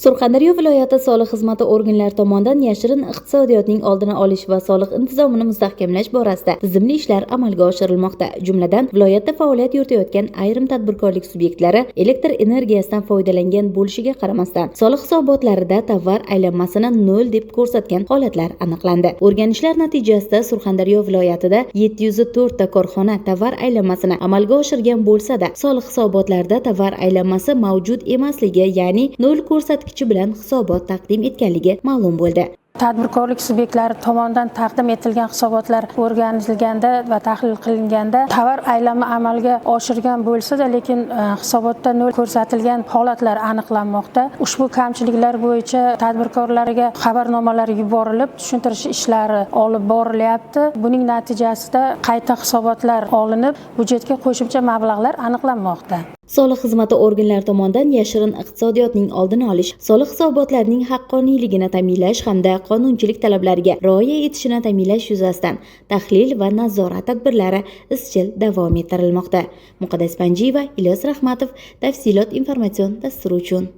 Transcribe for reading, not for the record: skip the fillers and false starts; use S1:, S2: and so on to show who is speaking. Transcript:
S1: Surxondaryo viloyati soliq xizmati organlari tomonidan yashirin iqtisodiyotning oldini olish va soliq intizomini mustahkamlash borasida tizimli ishlar amalga oshirilmoqda. Jumladan, viloyatda faoliyat yuritayotgan ayrim tadbirkorlik subyektlari elektr energiyasidan foydalangan bo'lishiga qaramasdan, soliq hisobotlarida tovar aylanmasini 0 deb ko'rsatgan holatlar aniqlandi. O'rganishlar natijasida Surxondaryo viloyatida 704 ta korxona tovar aylanmasini amalga oshirgan bo'lsa-da, soliq hisobotlarida tovar aylanmasi mavjud emasligi, ya'ni 0 ko'rsatkichi bilan hisobot taqdim etganligi ma'lum bo'ldi.
S2: Tadbirkorlik subyektlari tomonidan taqdim etilgan hisobotlar o'rganilganda va tahlil qilinganda tovar aylanma amalga oshirgan bo'lsa-da, lekin hisobotda 0 ko'rsatilgan holatlar aniqlanmoqda. Ushbu kamchiliklar bo'yicha tadbirkorlarga xabarnomalar yuborilib, tushuntirish ishlari olib borilyapti. Buning natijasida qayta hisobotlar olinib, byudjetga qo'shimcha mablag'lar aniqlanmoqda.
S1: Soliq xizmati organlari tomonidan yashirin iqtisodiyotning oldini olish, soliq hisobotlarining haqqoniyligini ta'minlash hamda qonunchilik talablariga rioya etishini ta'minlash yuzasidan tahlil va nazorat tadbirlari izchil davom ettirilmoqda. Muqaddas Panjiyeva, Ilyos Rahmatov, tafsilot informatsion dasturi uchun.